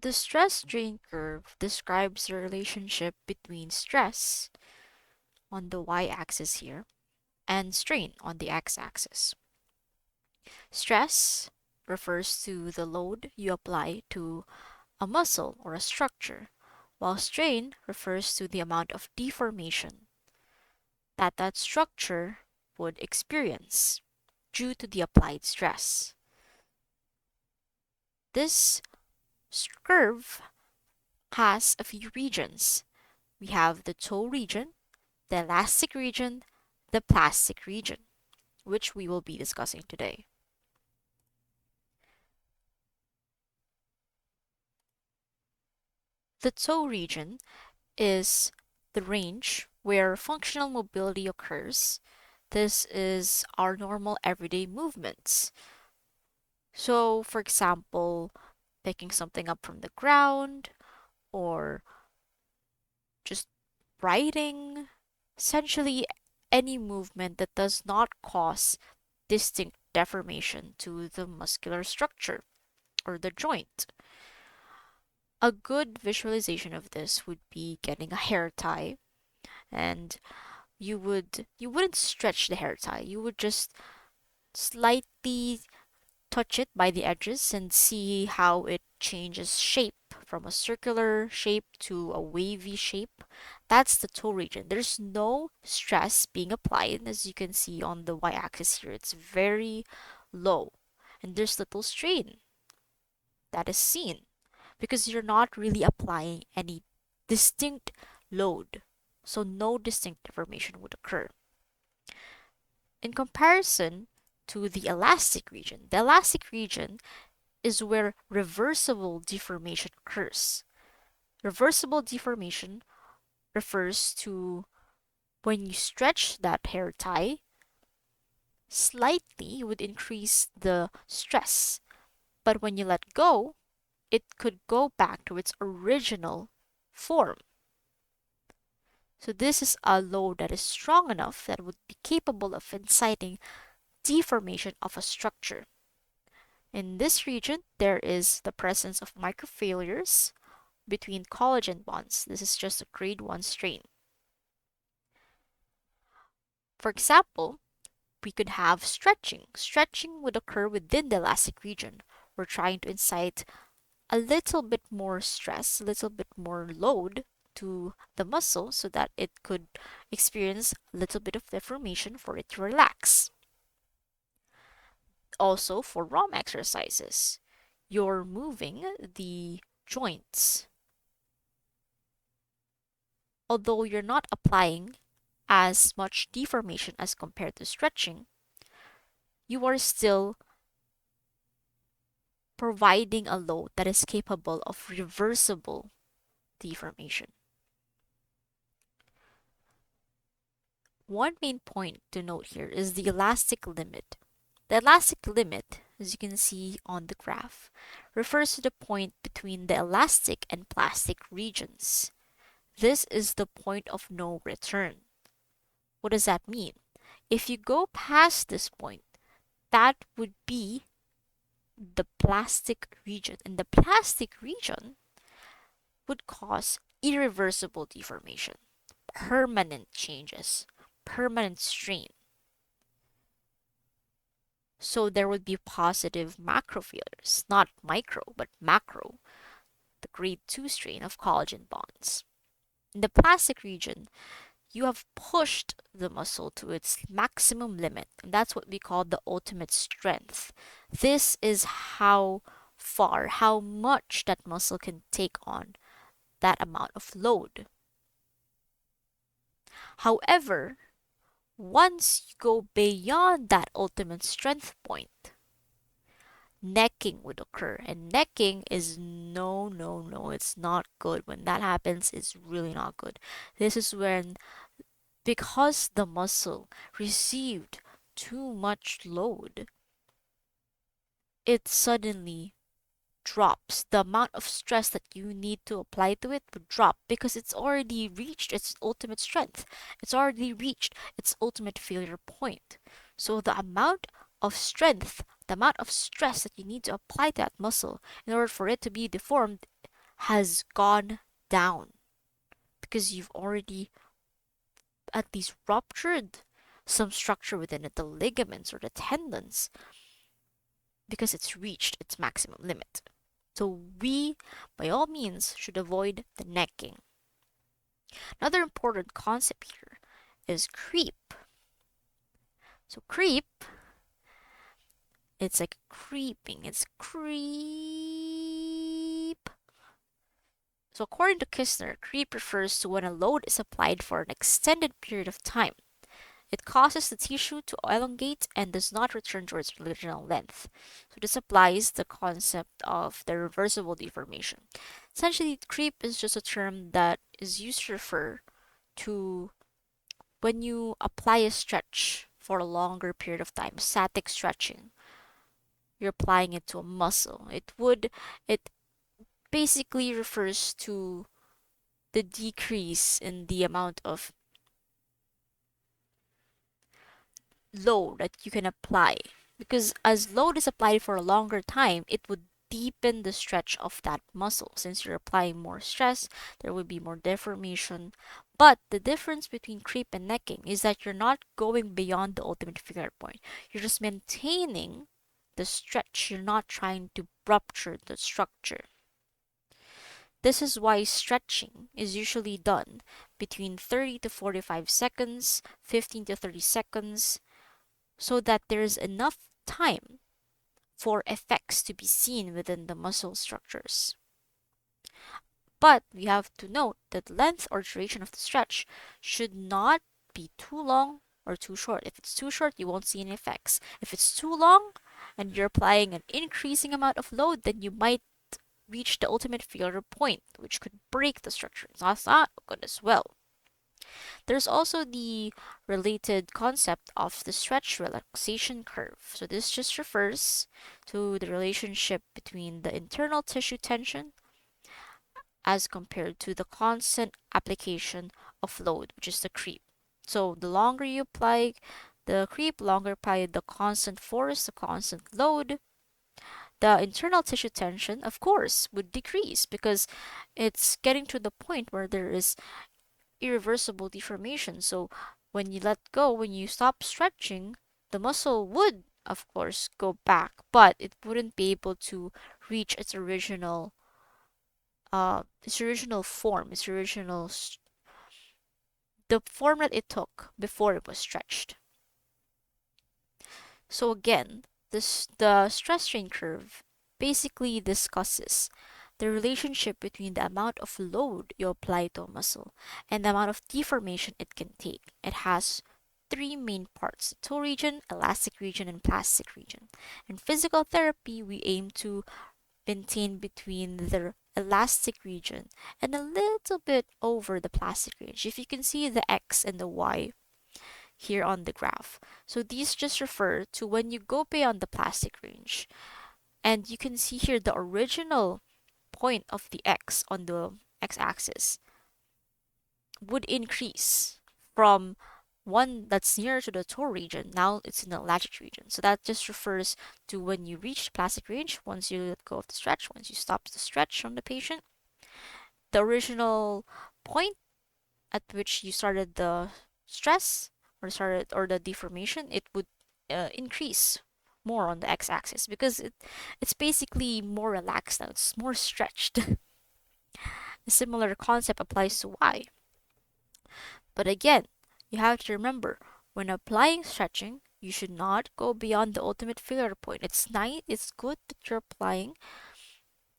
The stress strain curve describes the relationship between stress on the y-axis here and strain on the x-axis. Stress refers to the load you apply to a muscle or a structure, while strain refers to the amount of deformation that that structure would experience due to the applied stress. This curve has a few regions. We have the toe region, the elastic region, the plastic region, which we will be discussing today. The toe region is the range where functional mobility occurs. This is our normal everyday movements. So, for example, picking something up from the ground or just riding, essentially any movement that does not cause distinct deformation to the muscular structure or the joint. A good visualization of this would be getting a hair tie, and you wouldn't stretch the hair tie. You would just slightly touch it by the edges and see how it changes shape from a circular shape to a wavy shape. That's the toe region. There's no stress being applied, as you can see on the y-axis here. It's very low, and there's little strain that is seen because you're not really applying any distinct load. So no distinct deformation would occur. In comparison to the elastic region is where reversible deformation occurs. Reversible deformation refers to when you stretch that hair tie slightly, you would increase the stress. But when you let go, it could go back to its original form. So this is a load that is strong enough that would be capable of inciting deformation of a structure. In this region, there is the presence of microfailures between collagen bonds. This is just a grade 1 strain. For example, we could have stretching. Stretching would occur within the elastic region. We're trying to incite a little bit more stress, a little bit more load to the muscle so that it could experience a little bit of deformation for it to relax. Also, for ROM exercises, you're moving the joints. Although you're not applying as much deformation as compared to stretching, you are still providing a load that is capable of reversible deformation. One main point to note here is the elastic limit. The elastic limit, as you can see on the graph, refers to the point between the elastic and plastic regions. This is the point of no return. What does that mean? If you go past this point, that would be the plastic region, and the plastic region would cause irreversible deformation, permanent changes, permanent strain. So there would be positive macro failures, not micro, but macro, the grade 2 strain of collagen bonds. In the plastic region, you have pushed the muscle to its maximum limit, and that's what we call the ultimate strength. This is how far, how much that muscle can take on that amount of load. However, once you go beyond that ultimate strength point, necking would occur. And necking is no, no, no, it's not good. When that happens, it's really not good. This is when, because the muscle received too much load, it suddenly drops. The amount of stress that you need to apply to it would drop because it's already reached its ultimate strength. It's already reached its ultimate failure point. So the amount of strength, the amount of stress that you need to apply to that muscle in order for it to be deformed has gone down because you've already at least ruptured some structure within it, the ligaments or the tendons, because it's reached its maximum limit. So we, by all means, should avoid the necking. Another important concept here is creep. So creep, it's like creeping. It's creep. So according to Kistner, creep refers to when a load is applied for an extended period of time. It causes the tissue to elongate and does not return to its original length. So this applies the concept of the reversible deformation. Essentially, creep is just a term that is used to refer to when you apply a stretch for a longer period of time, static stretching. You're applying it to a muscle. It basically refers to the decrease in the amount of load that you can apply, because as load is applied for a longer time, it would deepen the stretch of that muscle. Since you're applying more stress, there would be more deformation. But the difference between creep and necking is that you're not going beyond the ultimate failure point. You're just maintaining the stretch. You're not trying to rupture the structure. This is why stretching is usually done between 30 to 45 seconds, 15 to 30 seconds, so that there's enough time for effects to be seen within the muscle structures. But we have to note that length or duration of the stretch should not be too long or too short. If it's too short, you won't see any effects. If it's too long and you're applying an increasing amount of load, then you might reach the ultimate failure point, which could break the structure. That's not good as well. There's also the related concept of the stretch relaxation curve. So this just refers to the relationship between the internal tissue tension as compared to the constant application of load, which is the creep. So the longer you apply the creep, longer apply the constant force, the constant load, the internal tissue tension, of course, would decrease because it's getting to the point where there is irreversible deformation. So when you let go, when you stop stretching, the muscle would, of course, go back, but it wouldn't be able to reach its original form, the form that it took before it was stretched. So again, the stress strain curve basically discusses the relationship between the amount of load you apply to a muscle and the amount of deformation it can take. It has three main parts: the toe region, elastic region, and plastic region. In physical therapy, we aim to maintain between the elastic region and a little bit over the plastic range. If you can see the X and the Y here on the graph. So these just refer to when you go beyond the plastic range. And you can see here the original point of the X on the x-axis would increase from one that's near to the toe region. Now it's in the elastic region. So that just refers to when you reach the plastic range, once you let go of the stretch, once you stop the stretch from the patient, the original point at which you started the stress or the deformation, it would increase more on the x-axis because it's basically more relaxed now. It's more stretched. A similar concept applies to y. But again, you have to remember when applying stretching, you should not go beyond the ultimate failure point. It's nice, it's good that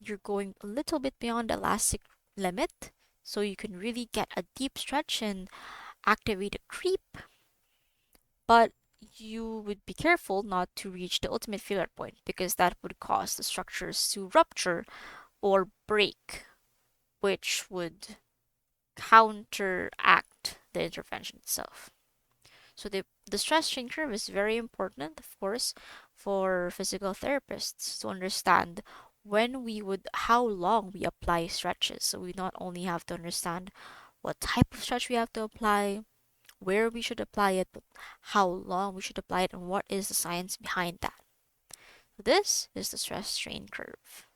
you're going a little bit beyond the elastic limit so you can really get a deep stretch and activate a creep, but you would be careful not to reach the ultimate failure point because that would cause the structures to rupture or break, which would counteract the intervention itself. So the stress strain curve is very important, of course, for physical therapists to understand how long we apply stretches. So we not only have to understand what type of stretch we have to apply, where we should apply it, but how long we should apply it, and what is the science behind that. This is the stress strain curve.